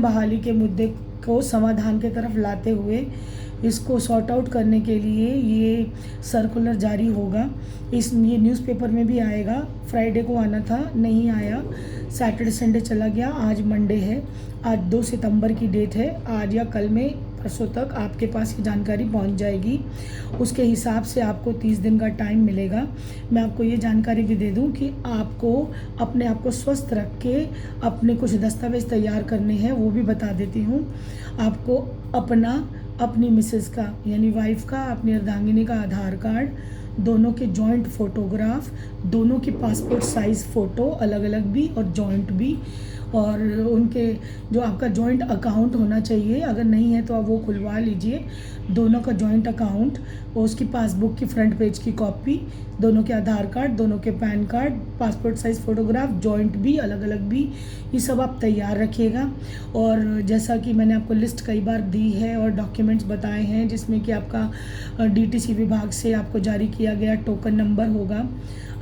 बहाली के मुद्दे को समाधान की तरफ लाते हुए इसको सॉर्ट आउट करने के लिए ये सर्कुलर जारी होगा। ये न्यूज़पेपर में भी आएगा। फ्राइडे को आना था, नहीं आया, सैटरडे संडे चला गया, आज मंडे है, आज 2 सितंबर की डेट है। आज या कल में परसों तक आपके पास ये जानकारी पहुंच जाएगी। उसके हिसाब से आपको 30 दिन का टाइम मिलेगा। मैं आपको ये जानकारी भी दे दूं कि आपको अपने आप को स्वस्थ रख के अपने कुछ दस्तावेज़ तैयार करने हैं, वो भी बता देती हूँ। आपको अपनी मिसेस का यानी वाइफ का, अपनी अर्धांगिनी का आधार कार्ड, दोनों के जॉइंट फ़ोटोग्राफ, दोनों की पासपोर्ट साइज़ फ़ोटो अलग अलग भी और जॉइंट भी, और उनके जो आपका जॉइंट अकाउंट होना चाहिए, अगर नहीं है तो आप वो खुलवा लीजिए, दोनों का जॉइंट अकाउंट और उसकी पासबुक की फ्रंट पेज की कॉपी, दोनों के आधार कार्ड, दोनों के pan card, passport size photograph, joint भी अलग अलग भी, ये सब आप तैयार रखिएगा। और जैसा कि मैंने आपको लिस्ट कई बार दी है और डॉक्यूमेंट्स बताए हैं, जिसमें कि आपका डीटीसी विभाग से आपको जारी किया गया टोकन नंबर होगा,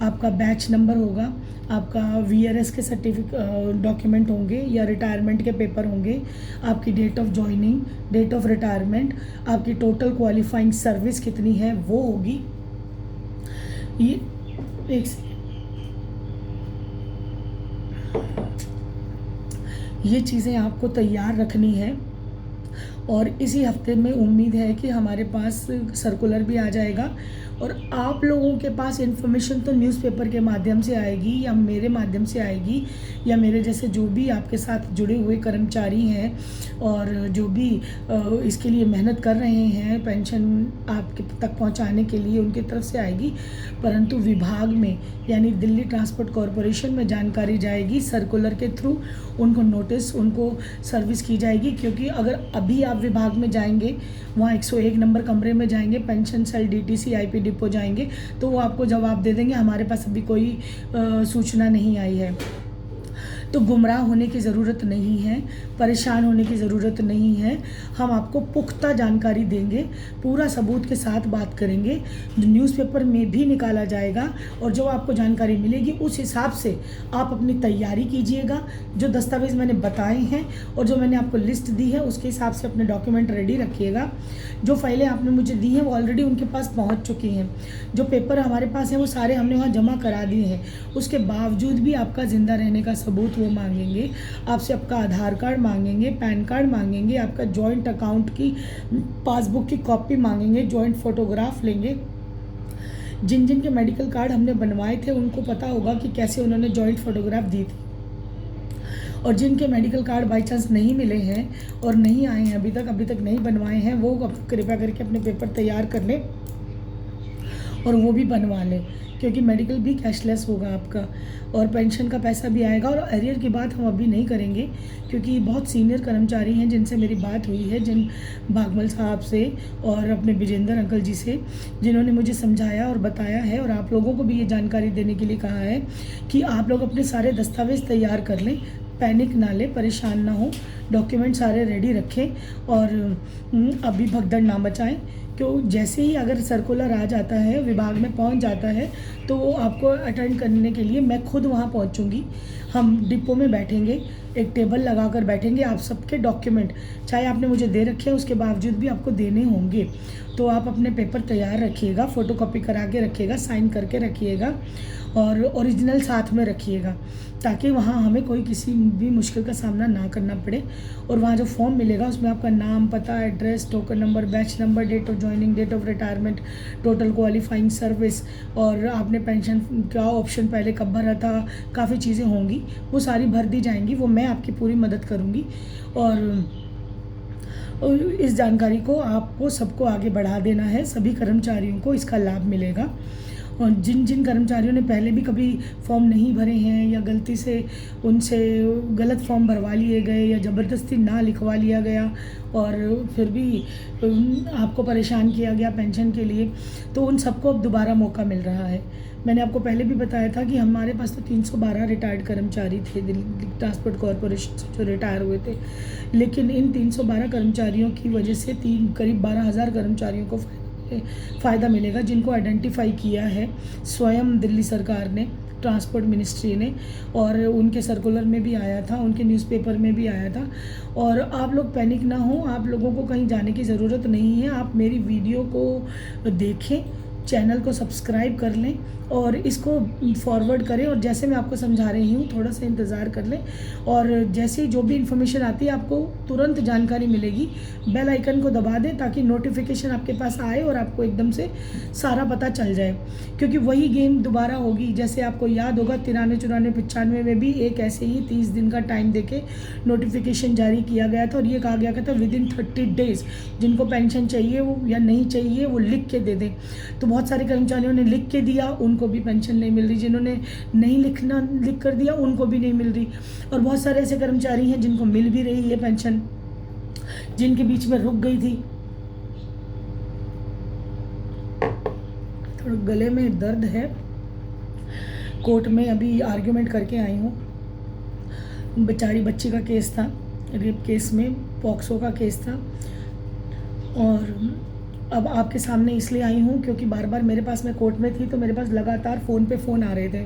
आपका बैच नंबर होगा, आपका वीआरएस के सर्टिफिकेट डॉक्यूमेंट होंगे या रिटायरमेंट के पेपर होंगे, आपकी date of joining, date of retirement, आपकी टोटल क्वालिफाइंग सर्विस कितनी है वो होगी। ये चीज़ें आपको तैयार रखनी है। और इसी हफ्ते में उम्मीद है कि हमारे पास सर्कुलर भी आ जाएगा और आप लोगों के पास इन्फॉर्मेशन तो न्यूज़पेपर के माध्यम से आएगी या मेरे माध्यम से आएगी, या मेरे जैसे जो भी आपके साथ जुड़े हुए कर्मचारी हैं और जो भी इसके लिए मेहनत कर रहे हैं पेंशन आपके तक पहुंचाने के लिए, उनकी तरफ से आएगी। परंतु विभाग में यानी दिल्ली ट्रांसपोर्ट कॉरपोरेशन में जानकारी जाएगी सर्कुलर के थ्रू, उनको नोटिस, उनको सर्विस की जाएगी। क्योंकि अगर अभी आप विभाग में जाएंगे, वहाँ 101 नंबर कमरे में जाएंगे, pension cell, DTC, IP depot जाएंगे, तो वो आपको जवाब दे देंगे हमारे पास अभी कोई सूचना नहीं आई है। तो गुमराह होने की ज़रूरत नहीं है, परेशान होने की ज़रूरत नहीं है। हम आपको पुख्ता जानकारी देंगे, पूरा सबूत के साथ बात करेंगे, जो न्यूज़पेपर में भी निकाला जाएगा। और जो आपको जानकारी मिलेगी उस हिसाब से आप अपनी तैयारी कीजिएगा। जो दस्तावेज़ मैंने बताए हैं और जो मैंने आपको लिस्ट दी है उसके हिसाब से अपने डॉक्यूमेंट रेडी रखिएगा। जो फाइलें आपने मुझे दी हैं वो ऑलरेडी उनके पास पहुँच चुकी हैं। जो पेपर हमारे पास हैं वो सारे हमने वहाँ जमा करा दिए हैं। उसके बावजूद भी आपका ज़िंदा रहने का सबूत वो मांगेंगे, आपसे आपका आधार कार्ड मांगेंगे, पैन कार्ड मांगेंगे, आपका जॉइंट अकाउंट की पासबुक की कॉपी मांगेंगे, जॉइंट फोटोग्राफ लेंगे। जिन जिन के मेडिकल कार्ड हमने बनवाए थे उनको पता होगा कि कैसे उन्होंने जॉइंट फोटोग्राफ दी थी। और जिनके मेडिकल कार्ड बाई चांस नहीं मिले हैं और नहीं आए हैं अभी तक नहीं बनवाए हैं, वो कृपया करके अपने पेपर तैयार कर लें और वो भी बनवा लें, क्योंकि मेडिकल भी कैशलेस होगा आपका और पेंशन का पैसा भी आएगा। और एरियर की बात हम अभी नहीं करेंगे, क्योंकि बहुत सीनियर कर्मचारी हैं जिनसे मेरी बात हुई है, जिन भागमल साहब से और अपने विजेंद्र अंकल जी से, जिन्होंने मुझे समझाया और बताया है। और आप लोगों को भी ये जानकारी देने के लिए कहा है कि आप लोग अपने सारे दस्तावेज़ तैयार कर लें, पैनिक ना लें, परेशान ना हो, डॉक्यूमेंट सारे रेडी रखें और अभी भगदड़ ना मचाएं। क्यों, जैसे ही अगर सर्कुलर आ जाता है, विभाग में पहुंच जाता है, तो वो आपको अटेंड करने के लिए मैं खुद वहां पहुंचूंगी। हम डिपो में बैठेंगे, एक टेबल लगा कर बैठेंगे। आप सबके डॉक्यूमेंट चाहे आपने मुझे दे रखे हैं उसके बावजूद भी आपको देने होंगे, तो आप अपने पेपर तैयार रखिएगा, फ़ोटोकॉपी करा के रखिएगा, साइन करके रखिएगा और ओरिजिनल साथ में रखिएगा, ताकि वहाँ हमें कोई किसी भी मुश्किल का सामना ना करना पड़े। और वहाँ जो फॉर्म मिलेगा उसमें आपका नाम, पता, address, token number, batch number, date of joining, date of retirement, total qualifying service और आपने पेंशन का ऑप्शन पहले कब भरा था, काफ़ी चीज़ें होंगी, वो सारी भर दी जाएंगी। वो मैं आपकी पूरी मदद करूँगी और इस जानकारी को आपको सबको आगे बढ़ा देना है। सभी कर्मचारियों को इसका लाभ मिलेगा। और जिन जिन कर्मचारियों ने पहले भी कभी फॉर्म नहीं भरे हैं या गलती से उनसे गलत फॉर्म भरवा लिए गए या ज़बरदस्ती ना लिखवा लिया गया और फिर भी आपको परेशान किया गया पेंशन के लिए, तो उन सबको अब दोबारा मौका मिल रहा है। मैंने आपको पहले भी बताया था कि हमारे पास तो 312 रिटायर्ड कर्मचारी थे दिल्ली ट्रांसपोर्ट कॉरपोरेशन से जो रिटायर हुए थे, लेकिन इन 312 कर्मचारियों की वजह से करीब 12,000 कर्मचारियों को फ़ायदा मिलेगा, जिनको आइडेंटिफाई किया है स्वयं दिल्ली सरकार ने ट्रांसपोर्ट मिनिस्ट्री ने, और उनके सर्कुलर में भी आया था, उनके न्यूज़पेपर में भी आया था। और आप लोग पैनिक ना हो, आप लोगों को कहीं जाने की ज़रूरत नहीं है। आप मेरी वीडियो को देखें, चैनल को सब्सक्राइब कर लें और इसको फॉरवर्ड करें, और जैसे मैं आपको समझा रही हूँ थोड़ा सा इंतज़ार कर लें, और जैसे जो भी इन्फॉर्मेशन आती है आपको तुरंत जानकारी मिलेगी। बेल आइकन को दबा दें ताकि नोटिफिकेशन आपके पास आए और आपको एकदम से सारा पता चल जाए, क्योंकि वही गेम दोबारा होगी। जैसे आपको याद होगा 93, 94, 95 में भी एक ऐसे ही 30 दिन का टाइम देके नोटिफिकेशन जारी किया गया था, और ये कहा गया था विदिन 30 डेज़ जिनको पेंशन चाहिए वो या नहीं चाहिए वो लिख के दे दें। तो बहुत सारे कर्मचारियों ने लिख के दिया, उनको भी पेंशन नहीं मिल रही। जिन्होंने नहीं लिख कर दिया उनको भी नहीं मिल रही, और बहुत सारे ऐसे कर्मचारी हैं जिनको मिल भी रही है पेंशन, जिनके बीच में रुक गई थी। थोड़ा गले में दर्द है, कोर्ट में अभी आर्ग्यूमेंट करके आई हूँ। बेचारी बच्ची का केस था, रेप केस में, पॉक्सो का केस था, और अब आपके सामने इसलिए आई हूँ क्योंकि बार बार मेरे पास, मैं कोर्ट में थी तो मेरे पास लगातार फ़ोन पे फ़ोन आ रहे थे।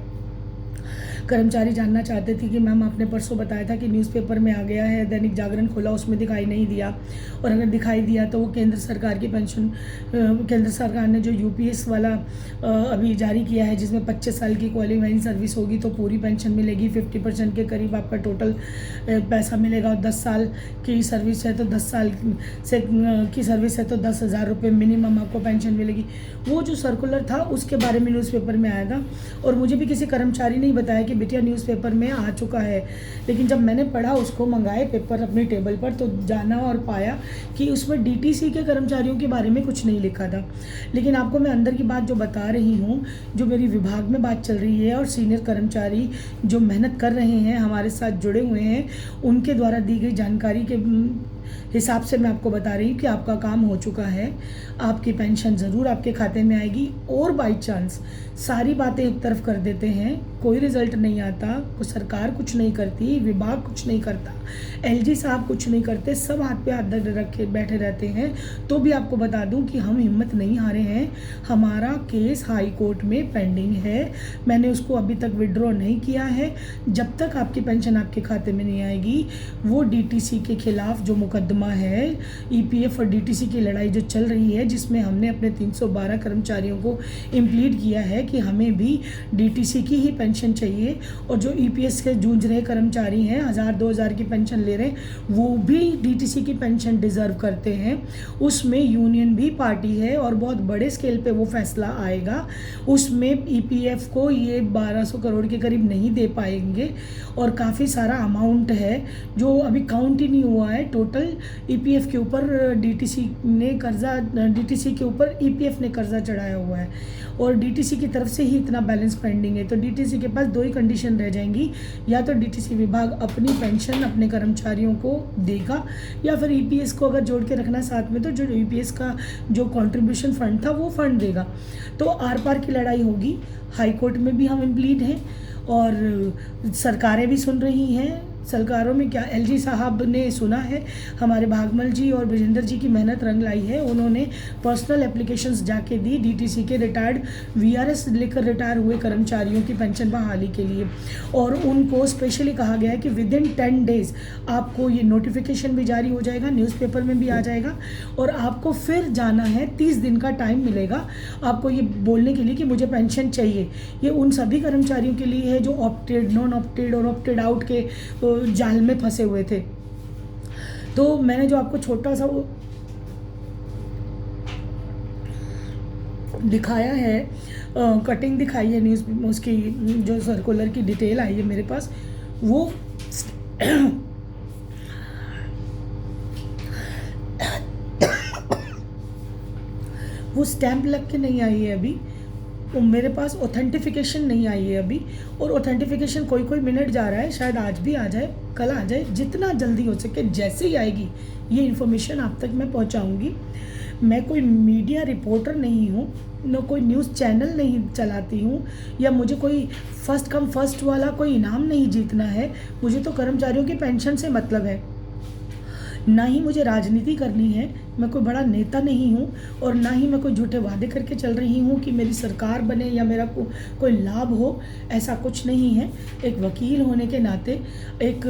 कर्मचारी जानना चाहते थे कि मैम आपने परसों बताया था कि न्यूज़पेपर में आ गया है, दैनिक जागरण खोला उसमें दिखाई नहीं दिया, और अगर दिखाई दिया तो वो केंद्र सरकार की पेंशन, केंद्र सरकार ने जो यूपीएस वाला अभी जारी किया है जिसमें 25 साल की क्वालिफाइंग सर्विस होगी तो पूरी पेंशन मिलेगी, 50% के करीब आपका टोटल पैसा मिलेगा, और 10 साल की सर्विस है तो 10 साल से की सर्विस है तो 10,000 रुपये मिनिमम आपको पेंशन मिलेगी। वो जो सर्कुलर था उसके बारे में न्यूज़पेपर में आया था, और मुझे भी किसी कर्मचारी ने ही बताया कि बिटिया न्यूज़पेपर में आ चुका है। लेकिन जब मैंने पढ़ा, उसको मंगाए पेपर अपनी टेबल पर, तो जाना और पाया कि उसमें डीटीसी के कर्मचारियों के बारे में कुछ नहीं लिखा था। लेकिन आपको मैं अंदर की बात जो बता रही हूँ, जो मेरी विभाग में बात चल रही है, और सीनियर कर्मचारी जो मेहनत कर रहे हैं, हमारे साथ जुड़े हुए हैं, उनके द्वारा दी गई जानकारी के हिसाब से मैं आपको बता रही हूँ कि आपका काम हो चुका है, आपकी पेंशन ज़रूर आपके खाते में आएगी। और बाई चांस सारी बातें एक तरफ कर देते हैं, कोई रिज़ल्ट नहीं आता, सरकार कुछ नहीं करती, विभाग कुछ नहीं करता, एलजी साहब कुछ नहीं करते, सब हाथ पे हाथ रखे बैठे रहते हैं, तो भी आपको बता दूं कि हम हिम्मत नहीं हारे हैं। हमारा केस हाई कोर्ट में पेंडिंग है, मैंने उसको अभी तक विड्रॉ नहीं किया है। जब तक आपकी पेंशन आपके खाते में नहीं आएगी, वो डीटीसी के खिलाफ जो मुकदमा है, ईपीएफ और डीटीसी की लड़ाई जो चल रही है, जिसमें हमने अपने 312 कर्मचारियों को इम्प्लीड किया है कि हमें भी डीटीसी की ही पेंशन चाहिए, और जो ईपीएस के जूझ रहे कर्मचारी हैं 1000-2000 की पेंशन ले रहे हैं, वो भी डीटीसी की पेंशन डिज़र्व करते हैं। उसमें यूनियन भी पार्टी है और बहुत बड़े स्केल पे वो फैसला आएगा। उसमें ईपीएफ को ये 1200 करोड़ के करीब नहीं दे पाएंगे, और काफ़ी सारा अमाउंट है जो अभी काउंट ही नहीं हुआ है। टोटल ईपीएफ के ऊपर डीटीसी ने कर्जा, डीटीसी के ऊपर ईपीएफ ने कर्जा चढ़ाया हुआ है, और डीटीसी की तरफ से ही इतना बैलेंस पेंडिंग है। तो डीटीसी के पास दो ही कंडीशन रह जाएंगी, या तो डीटीसी विभाग अपनी पेंशन अपने कर्मचारियों को देगा, या फिर ईपीएस को अगर जोड़ के रखना साथ में तो जो ईपीएस का जो कंट्रीब्यूशन फंड था वो फंड देगा। तो आर पार की लड़ाई होगी। हाई कोर्ट में भी हम इम्प्लीड हैं, और सरकारें भी सुन रही हैं। सरकारों में क्या, एलजी साहब ने सुना है, हमारे भागमल जी और ब्रजेंद्र जी की मेहनत रंग लाई है। उन्होंने पर्सनल एप्लीकेशंस जाके दी डीटीसी के रिटायर्ड वीआरएस लेकर रिटायर हुए कर्मचारियों की पेंशन बहाली के लिए, और उनको स्पेशली कहा गया है कि विदिन 10 डेज़ आपको ये नोटिफिकेशन भी जारी हो जाएगा, न्यूज़पेपर में भी आ जाएगा, और आपको फिर जाना है, 30 दिन का टाइम मिलेगा आपको ये बोलने के लिए कि मुझे पेंशन चाहिए। ये उन सभी कर्मचारियों के लिए है जो ऑप्टेड, नॉन ऑप्टेड और ऑप्टेड आउट के जाल में फंसे हुए थे। तो मैंने जो आपको छोटा सा वो दिखाया है, कटिंग दिखाई है न्यूज़, उसकी जो सर्कुलर की डिटेल आई है मेरे पास, वो वो स्टैंप लग के नहीं आई है अभी, तो मेरे पास ऑथेंटिफिकेशन नहीं आई है अभी, और ऑथेंटिफिकेशन कोई मिनट जा रहा है, शायद आज भी आ जाए, कल आ जाए, जितना जल्दी हो सके, जैसे ही आएगी ये इन्फॉर्मेशन आप तक मैं पहुंचाऊंगी। मैं कोई मीडिया रिपोर्टर नहीं हूँ, न कोई न्यूज़ चैनल नहीं चलाती हूँ, या मुझे कोई फर्स्ट कम फर्स्ट वाला कोई इनाम नहीं जीतना है। मुझे तो कर्मचारियों की पेंशन से मतलब है। ना ही मुझे राजनीति करनी है, मैं कोई बड़ा नेता नहीं हूँ, और ना ही मैं कोई झूठे वादे करके चल रही हूँ कि मेरी सरकार बने या मेरा कोई लाभ हो, ऐसा कुछ नहीं है। एक वकील होने के नाते, एक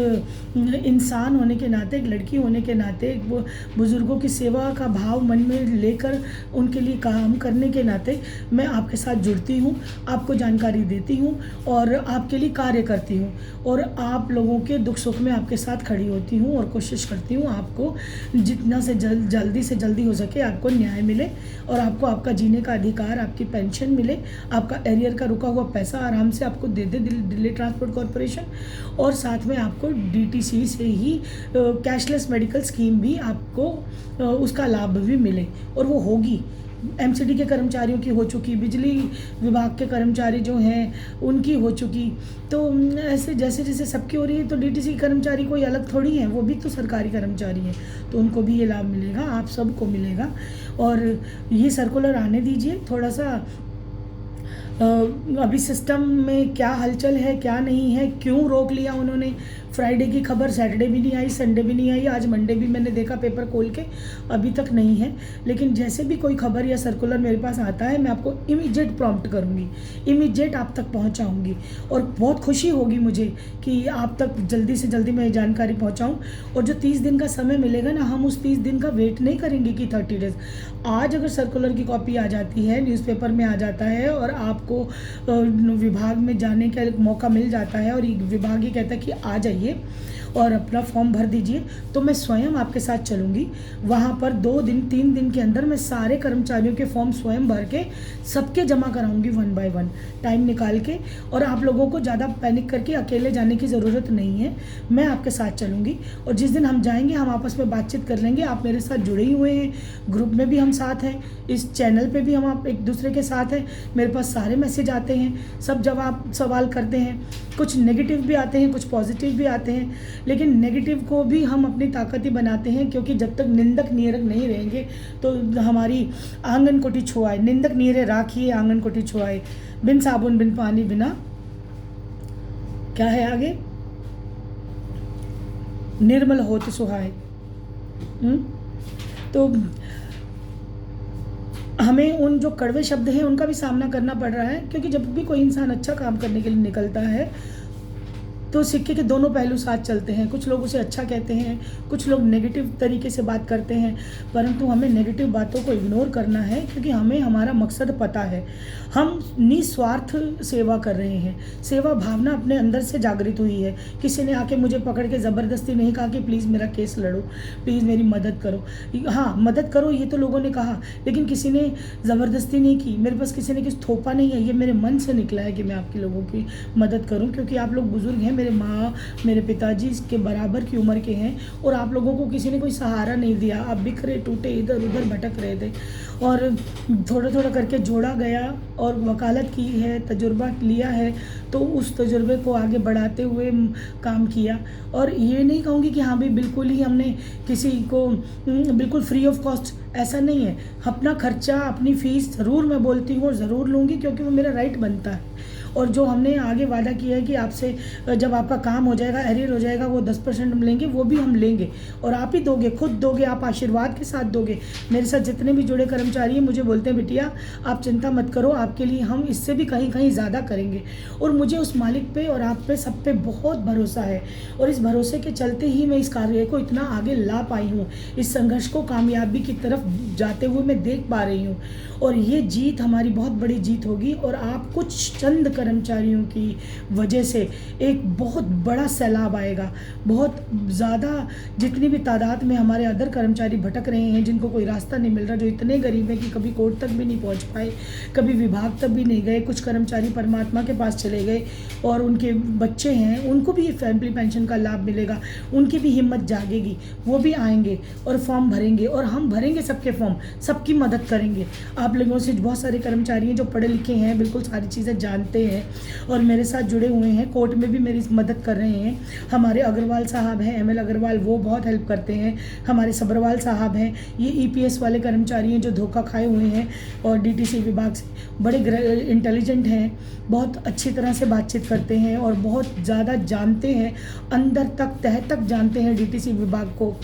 इंसान होने के नाते, एक लड़की होने के नाते, एक बुज़ुर्गों की सेवा का भाव मन में लेकर उनके लिए काम करने के नाते मैं आपके साथ जुड़ती हूँ, आपको जानकारी देती हूँ और आपके लिए कार्य करती हूँ, और आप लोगों के दुख सुख में आपके साथ खड़ी होती हूँ और कोशिश करती हूँ आपको जितना से जल्दी से जल्दी हो सके आपको न्याय मिले, और आपको आपका जीने का अधिकार, आपकी पेंशन मिले, आपका एरियर का रुका हुआ पैसा आराम से आपको दे दे दिल्ली ट्रांसपोर्ट कॉरपोरेशन, और साथ में आपको डीटीसी से ही कैशलेस मेडिकल स्कीम भी आपको उसका लाभ भी मिले, और वो होगी। एमसीडी के कर्मचारियों की हो चुकी, बिजली विभाग के कर्मचारी जो हैं उनकी हो चुकी, तो ऐसे जैसे जैसे सबकी हो रही है, तो डीटीसी कर्मचारी कोई अलग थोड़ी हैं, वो भी तो सरकारी कर्मचारी हैं, तो उनको भी ये लाभ मिलेगा, आप सबको मिलेगा। और ये सर्कुलर आने दीजिए थोड़ा सा। अभी सिस्टम में क्या हलचल है, क्या नहीं है, क्यों रोक लिया उन्होंने, फ्राइडे की खबर सैटरडे भी नहीं आई, संडे भी नहीं आई, आज मंडे भी मैंने देखा पेपर खोल के, अभी तक नहीं है। लेकिन जैसे भी कोई खबर या सर्कुलर मेरे पास आता है, मैं आपको इमीडिएट प्रॉम्प्ट करूँगी, इमीडिएट आप तक पहुँचाऊँगी, और बहुत खुशी होगी मुझे कि आप तक जल्दी से जल्दी मैं जानकारी पहुँचाऊँ। और जो 30 दिन का समय मिलेगा ना, हम उस 30 दिन का वेट नहीं करेंगे कि 30 डेज़। आज अगर सर्कुलर की कॉपी आ जाती है, न्यूज़पेपर में आ जाता है, और आपको विभाग में जाने का मौका मिल जाता है, और विभाग ये कहता है कि आ जाइए और अपना फॉर्म भर दीजिए, तो मैं स्वयं आपके साथ चलूँगी वहाँ पर। 2 दिन 3 दिन के अंदर मैं सारे कर्मचारियों के फॉर्म स्वयं भर के सबके जमा कराऊंगी 1 बाय 1 टाइम निकाल के, और आप लोगों को ज़्यादा पैनिक करके अकेले जाने की ज़रूरत नहीं है, मैं आपके साथ चलूँगी। और जिस दिन हम जाएंगे हम आपस में बातचीत कर लेंगे, आप मेरे साथ जुड़े ही हुए हैं, ग्रुप में भी हम साथ हैं, इस चैनल पे भी हम आप एक दूसरे के साथ हैं, मेरे पास सारे मैसेज आते हैं, सब जवाब सवाल करते हैं, कुछ नेगेटिव भी आते हैं, कुछ पॉजिटिव भी आते हैं, लेकिन नेगेटिव को भी हम अपनी ताकत ही बनाते हैं, क्योंकि जब तक निंदक नियरक नहीं रहेंगे तो हमारी आंगन कोठी छुआए, निंदक नीरे राखिए आंगन कोठी छुआए, बिन साबुन बिन पानी बिना, क्या है आगे, निर्मल होत सुहाए। तो हमें उन जो कड़वे शब्द हैं उनका भी सामना करना पड़ रहा है, क्योंकि जब भी कोई इंसान अच्छा काम करने के लिए निकलता है तो सिक्के के दोनों पहलू साथ चलते हैं। कुछ लोग उसे अच्छा कहते हैं, कुछ लोग नेगेटिव तरीके से बात करते हैं, परंतु हमें नेगेटिव बातों को इग्नोर करना है, क्योंकि हमें हमारा मकसद पता है। हम निस्वार्थ सेवा कर रहे हैं, सेवा भावना अपने अंदर से जागृत हुई है। किसी ने आके मुझे पकड़ के ज़बरदस्ती नहीं कहा कि प्लीज़ मेरा केस लड़ो, प्लीज़ मेरी मदद करो। हाँ, मदद करो ये तो लोगों ने कहा, लेकिन किसी ने ज़बरदस्ती नहीं की, मेरे पास किसी ने कुछ थोपा नहीं है, ये मेरे मन से निकला है कि मैं आपकी लोगों की मदद करूँ, क्योंकि आप लोग बुज़ुर्ग हैं, मेरे माँ मेरे पिताजी के बराबर की उम्र के हैं, और आप लोगों को किसी ने कोई सहारा नहीं दिया, आप बिखरे टूटे इधर उधर भटक रहे थे, और थोड़ा थोड़ा करके जोड़ा गया और वकालत की है, तजुर्बा लिया है, तो उस तजुर्बे को आगे बढ़ाते हुए काम किया। और ये नहीं कहूँगी कि हाँ भाई बिल्कुल ही हमने किसी को बिल्कुल फ्री ऑफ कॉस्ट, ऐसा नहीं है। अपना खर्चा, अपनी फ़ीस ज़रूर मैं बोलती हूँ और ज़रूर लूँगी, क्योंकि वो मेरा राइट बनता है। और जो हमने आगे वादा किया है कि आपसे जब आपका काम हो जाएगा, एरियर हो जाएगा, वो 10% हम लेंगे, वो भी हम लेंगे, और आप ही दोगे, खुद दोगे, आप आशीर्वाद के साथ दोगे। मेरे साथ जितने भी जुड़े कर्मचारी हैं मुझे बोलते हैं बिटिया आप चिंता मत करो, आपके लिए हम इससे भी कहीं कहीं ज़्यादा करेंगे। और मुझे उस मालिक पे और आप पे सब पे बहुत भरोसा है, और इस भरोसे के चलते ही मैं इस कार्य को इतना आगे ला पाई हूँ, इस संघर्ष को कामयाबी की तरफ जाते हुए मैं देख पा रही हूँ। और ये जीत हमारी बहुत बड़ी जीत होगी, और आप कुछ चंद कर्मचारियों की वजह से एक बहुत बड़ा सैलाब आएगा। बहुत ज़्यादा जितनी भी तादाद में हमारे अदर कर्मचारी भटक रहे हैं, जिनको कोई रास्ता नहीं मिल रहा, जो इतने गरीब हैं कि कभी कोर्ट तक भी नहीं पहुंच पाए, कभी विभाग तक भी नहीं गए, कुछ कर्मचारी परमात्मा के पास चले गए, और उनके बच्चे हैं उनको भी फैमिली पेंशन का लाभ मिलेगा, उनकी भी हिम्मत जागेगी, वो भी आएंगे और फॉर्म भरेंगे, और हम भरेंगे सबके फॉर्म, सबकी मदद करेंगे। आप लोगों से बहुत सारे कर्मचारी हैं जो पढ़े लिखे हैं, बिल्कुल सारी चीज़ें जानते हैं और मेरे साथ जुड़े हुए हैं, कोर्ट में भी मेरी मदद कर रहे हैं। हमारे अग्रवाल साहब हैं, ML अग्रवाल, वो बहुत हेल्प करते हैं। हमारे सब्रवाल साहब हैं, ये EPS वाले कर्मचारी हैं जो धोखा खाए हुए हैं, और DTC विभाग से बड़े इंटेलिजेंट हैं, बहुत अच्छी तरह से बातचीत करते हैं, और बहुत ज़्यादा जानते हैं, अंदर तक तह तक जानते हैं DTC विभाग को।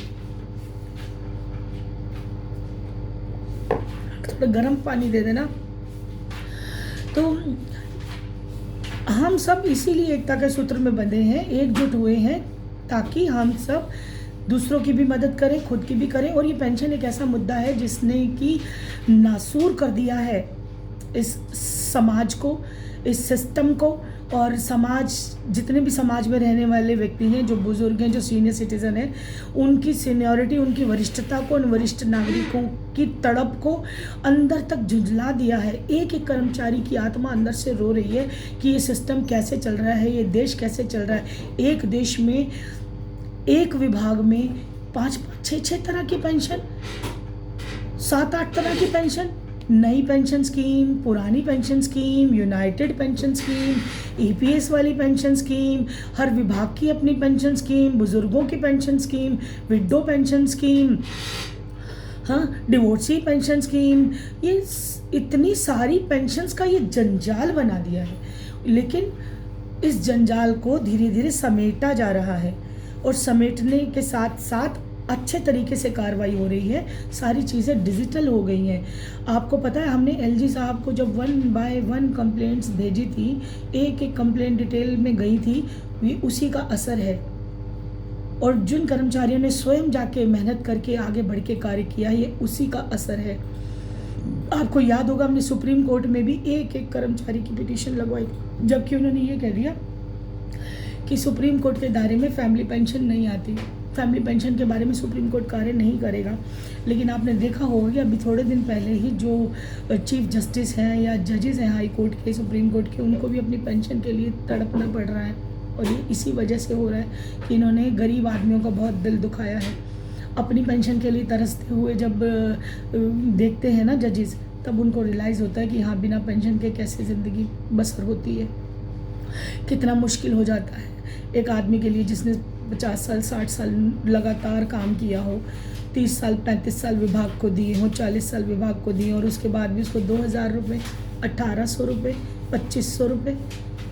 थोड़ा गर्म पानी दे देना। तो हम सब इसीलिए एकता के सूत्र में बंधे हैं, एकजुट हुए हैं, ताकि हम सब दूसरों की भी मदद करें, खुद की भी करें। और ये पेंशन एक ऐसा मुद्दा है जिसने कि नासूर कर दिया है इस समाज को, इस सिस्टम को। और समाज, जितने भी समाज में रहने वाले व्यक्ति हैं, जो बुजुर्ग हैं, जो सीनियर सिटीज़न हैं, उनकी सीनियरिटी, उनकी वरिष्ठता को, उन वरिष्ठ नागरिकों की तड़प को अंदर तक झुंझला दिया है। एक एक कर्मचारी की आत्मा अंदर से रो रही है कि ये सिस्टम कैसे चल रहा है, ये देश कैसे चल रहा है। एक देश में, एक विभाग में 5-5, 6-6 तरह की पेंशन, 7-8 तरह की पेंशन, नई पेंशन स्कीम, पुरानी pension scheme, United pension scheme, EPS वाली पेंशन स्कीम, हर विभाग की अपनी पेंशन स्कीम, बुजुर्गों की pension scheme, window pension scheme, हाँ, डिवोर्सी पेंशन स्कीम। ये इतनी सारी पेंशन्स का ये जंजाल बना दिया है। लेकिन इस जंजाल को धीरे धीरे समेटा जा रहा है, और समेटने के साथ साथ अच्छे तरीके से कार्रवाई हो रही है। सारी चीज़ें डिजिटल हो गई हैं। आपको पता है, हमने एलजी साहब को जब 1 बाय 1 कंप्लेंट्स भेजी थी, एक एक कंप्लेंट डिटेल में गई थी, ये उसी का असर है। और जिन कर्मचारियों ने स्वयं जाके मेहनत करके आगे बढ़ के कार्य किया, ये उसी का असर है। आपको याद होगा, हमने सुप्रीम कोर्ट में भी एक एक कर्मचारी की पिटीशन लगवाई, जबकि उन्होंने ये कह दिया कि सुप्रीम कोर्ट के दायरे में फैमिली पेंशन नहीं आती, फैमिली पेंशन के बारे में सुप्रीम कोर्ट कार्य नहीं करेगा। लेकिन आपने देखा होगा कि अभी थोड़े दिन पहले ही जो चीफ जस्टिस हैं या जजेस हैं हाई कोर्ट के, सुप्रीम कोर्ट के, उनको भी अपनी पेंशन के लिए तड़पना पड़ रहा है। और ये इसी वजह से हो रहा है कि इन्होंने गरीब आदमियों का बहुत दिल दुखाया है। अपनी पेंशन के लिए तरसते हुए जब देखते हैं ना जजेस, तब उनको रियलाइज़ होता है कि हाँ, बिना पेंशन के कैसे ज़िंदगी बसर होती है, कितना मुश्किल हो जाता है एक आदमी के लिए जिसने 50 साल 60 साल लगातार काम किया हो, 30 साल 35 साल विभाग को दिए हो, 40 साल विभाग को दिए, और उसके बाद भी उसको 2000 रुपये, 1800 रुपये, 2500 रुपये,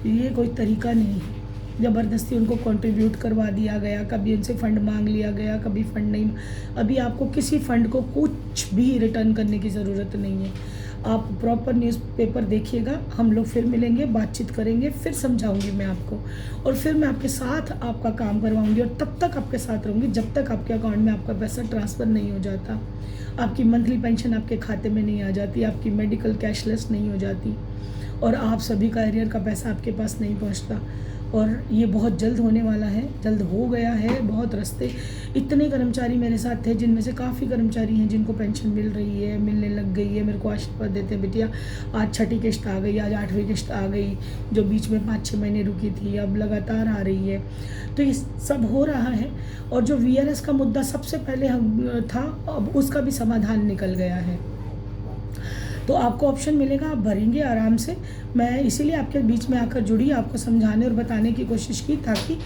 ये कोई तरीका नहीं है। ज़बरदस्ती उनको कंट्रीब्यूट करवा दिया गया, कभी उनसे फ़ंड मांग लिया गया, कभी फ़ंड नहीं। अभी आपको किसी फ़ंड को कुछ भी रिटर्न करने की ज़रूरत नहीं है। आप प्रॉपर न्यूज़पेपर देखिएगा, हम लोग फिर मिलेंगे, बातचीत करेंगे, फिर समझाऊंगी मैं आपको, और फिर मैं आपके साथ आपका काम करवाऊंगी, और तब तक आपके साथ रहूँगी जब तक आपके अकाउंट में आपका पैसा ट्रांसफ़र नहीं हो जाता, आपकी मंथली पेंशन आपके खाते में नहीं आ जाती, आपकी मेडिकल कैशलेस नहीं हो जाती, और आप सभी का एरियर का पैसा आपके पास नहीं पहुँचता। और ये बहुत जल्द होने वाला है, जल्द हो गया है। बहुत रास्ते, इतने कर्मचारी मेरे साथ थे, जिनमें से काफ़ी कर्मचारी हैं जिनको पेंशन मिल रही है, मिलने लग गई है। मेरे को आशीर्वाद देते हैं, बिटिया आज 6ठी किश्त आ गई, आज 8वीं किश्त आ गई, जो बीच में 5-6 महीने रुकी थी, अब लगातार आ रही है। तो ये सब हो रहा है। और जो वीआरएस का मुद्दा सबसे पहले था, अब उसका भी समाधान निकल गया है। तो आपको ऑप्शन मिलेगा, आप भरेंगे आराम से। मैं इसीलिए आपके बीच में आकर जुड़ी, आपको समझाने और बताने की कोशिश की, ताकि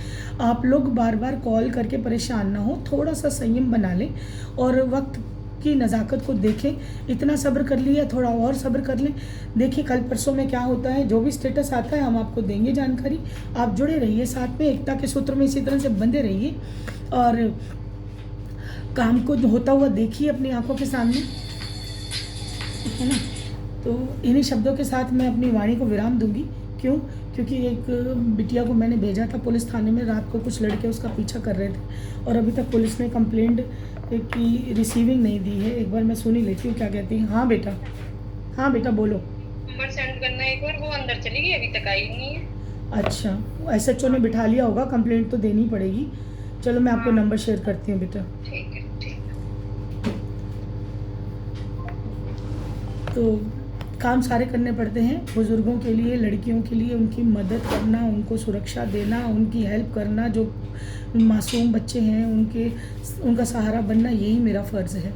आप लोग बार बार कॉल करके परेशान ना हो। थोड़ा सा संयम बना लें और वक्त की नज़ाकत को देखें। इतना सब्र कर लिया, थोड़ा और सब्र कर लें। देखिए कल परसों में क्या होता है, जो भी स्टेटस आता है हम आपको देंगे जानकारी। आप जुड़े रहिए साथ में, एकता के सूत्र में इसी तरह से बंधे रहिए, और काम को होता हुआ देखिए अपनी आंखों के सामने, है ना। तो इन्हीं शब्दों के साथ मैं अपनी वाणी को विराम दूंगी। क्यों? क्योंकि एक बिटिया को मैंने भेजा था पुलिस थाने में, रात को कुछ लड़के उसका पीछा कर रहे थे, और अभी तक पुलिस ने कंप्लेंट की रिसीविंग नहीं दी है। एक बार मैं सुन ही लेती हूँ क्या कहती हैं। हाँ बेटा, हाँ बेटा बोलो। नंबर सेंड करना है एक बार, वो अंदर चली गई, अभी तक आई नहीं है। अच्छा, एसएचओ ने बिठा लिया होगा, कंप्लेंट तो देनी पड़ेगी। चलो मैं आपको नंबर शेयर करती हूँ बेटा। ठीक है, ठीक है। तो काम सारे करने पड़ते हैं बुज़ुर्गों के लिए, लड़कियों के लिए, उनकी मदद करना, उनको सुरक्षा देना, उनकी हेल्प करना, जो मासूम बच्चे हैं उनका सहारा बनना, यही मेरा फ़र्ज़ है।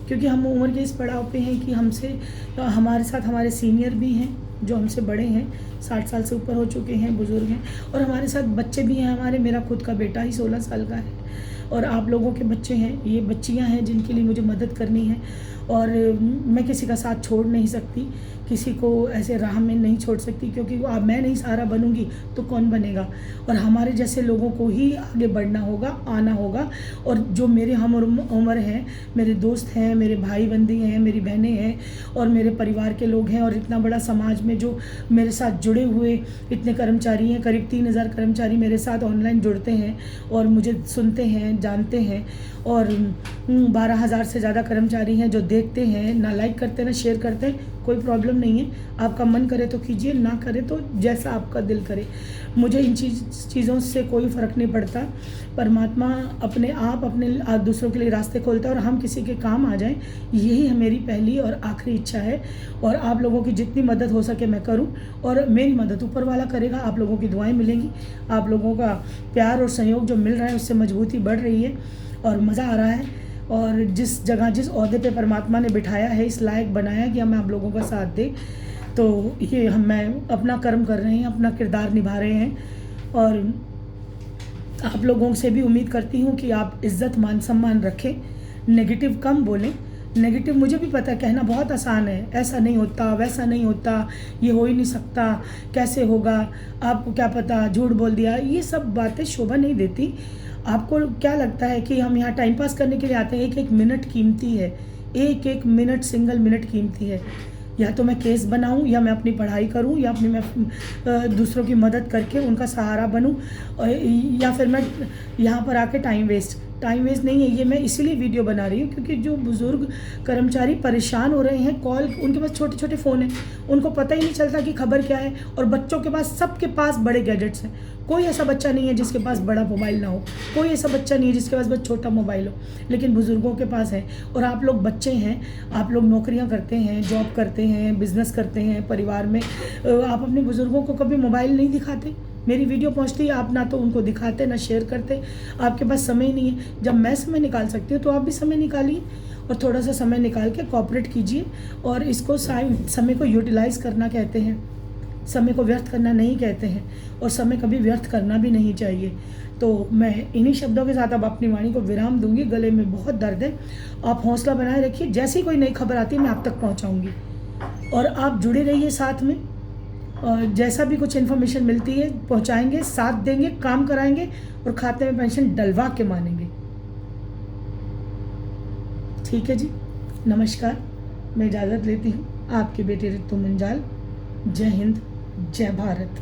क्योंकि हम उम्र के इस पड़ाव पे हैं कि हमारे साथ हमारे सीनियर भी हैं जो हमसे बड़े हैं, 60 साल से ऊपर हो चुके हैं, बुज़ुर्ग हैं, और हमारे साथ बच्चे भी हैं। मेरा खुद का बेटा ही 16 साल का है, और आप लोगों के बच्चे हैं, ये बच्चियां हैं जिनके लिए मुझे मदद करनी है, और मैं किसी का साथ छोड़ नहीं सकती। किसी को ऐसे राह में नहीं छोड़ सकती, क्योंकि वो अब मैं नहीं सहारा बनूंगी तो कौन बनेगा। और हमारे जैसे लोगों को ही आगे बढ़ना होगा, आना होगा। और जो मेरे हम उम्र हैं, मेरे दोस्त हैं, मेरे भाई बंदी हैं, मेरी बहनें हैं और मेरे परिवार के लोग हैं, और इतना बड़ा समाज में जो मेरे साथ जुड़े हुए इतने कर्मचारी हैं, करीब 3000 कर्मचारी मेरे साथ ऑनलाइन जुड़ते हैं और मुझे सुनते हैं, जानते हैं। और 12,000 से ज़्यादा कर्मचारी हैं जो देखते हैं, ना लाइक करते हैं ना शेयर करते हैं। कोई प्रॉब्लम नहीं है, आपका मन करे तो कीजिए, ना करे तो जैसा आपका दिल करे। मुझे इन चीज़ों से कोई फ़र्क नहीं पड़ता। परमात्मा अपने आप अपने दूसरों के लिए रास्ते खोलता है और हम किसी के काम आ जाएं, यही है मेरी पहली और आखिरी इच्छा है। और आप लोगों की जितनी मदद हो सके मैं करूं, और मेरी मदद ऊपर वाला करेगा। आप लोगों की दुआएं मिलेंगी, आप लोगों का प्यार और सहयोग जो मिल रहा है उससे मजबूती बढ़ रही है और मज़ा आ रहा है। और जिस जगह जिस ओहदे पे परमात्मा ने बिठाया है, इस लायक बनाया कि हम आप लोगों का साथ दें, तो ये मैं अपना कर्म कर रहे हैं, अपना किरदार निभा रहे हैं। और आप लोगों से भी उम्मीद करती हूँ कि आप इज़्ज़त मान सम्मान रखें, नेगेटिव कम बोलें। नेगेटिव मुझे भी पता है, कहना बहुत आसान है, ऐसा नहीं होता, वैसा नहीं होता, ये हो ही नहीं सकता, कैसे होगा, आपको क्या पता, झूठ बोल दिया, ये सब बातें शोभा नहीं देती। आपको क्या लगता है कि हम यहाँ टाइम पास करने के लिए आते हैं? एक एक मिनट कीमती है, एक एक मिनट, सिंगल मिनट कीमती है। या तो मैं केस बनाऊं, या मैं अपनी पढ़ाई करूं, या अपनी मैं दूसरों की मदद करके उनका सहारा बनूं, या फिर मैं यहाँ पर आके टाइम वेस्ट नहीं है। ये मैं इसीलिए वीडियो बना रही हूँ क्योंकि जो बुज़ुर्ग कर्मचारी परेशान हो रहे हैं, कॉल, उनके पास छोटे छोटे फ़ोन हैं, उनको पता ही नहीं चलता कि खबर क्या है। और बच्चों के पास, सबके पास बड़े गैजेट्स हैं। कोई ऐसा बच्चा नहीं है जिसके पास बड़ा मोबाइल ना हो, कोई ऐसा बच्चा नहीं है जिसके पास बस छोटा मोबाइल हो, लेकिन बुज़ुर्गों के पास है। और आप लोग बच्चे हैं, आप लोग नौकरियां करते हैं, जॉब करते हैं, बिज़नेस करते हैं, परिवार में आप अपने बुज़ुर्गों को कभी मोबाइल नहीं दिखाते। मेरी वीडियो पहुंचती है, आप ना तो उनको दिखाते ना शेयर करते, आपके पास समय ही नहीं है। जब मैं समय निकाल सकती हूँ तो आप भी समय निकालिए और थोड़ा सा समय निकाल के कोऑपरेट कीजिए। और इसको समय को यूटिलाइज़ करना कहते हैं, समय को व्यर्थ करना नहीं कहते हैं, और समय कभी व्यर्थ करना भी नहीं चाहिए। तो मैं इन्हीं शब्दों के साथ अब अपनी वाणी को विराम दूंगी। गले में बहुत दर्द है, आप हौसला बनाए रखिए। जैसे ही कोई नई खबर आती है मैं आप तक पहुंचाऊंगी, और आप जुड़े रहिए साथ में। और जैसा भी कुछ इन्फॉर्मेशन मिलती है पहुंचाएंगे, साथ देंगे, काम कराएंगे और खाते में पेंशन डलवा के मानेंगे। ठीक है जी, नमस्कार, मैं इजाज़त लेती हूँ। आपकी बेटी ऋतु मुंजाल। जय हिंद, जय भारत।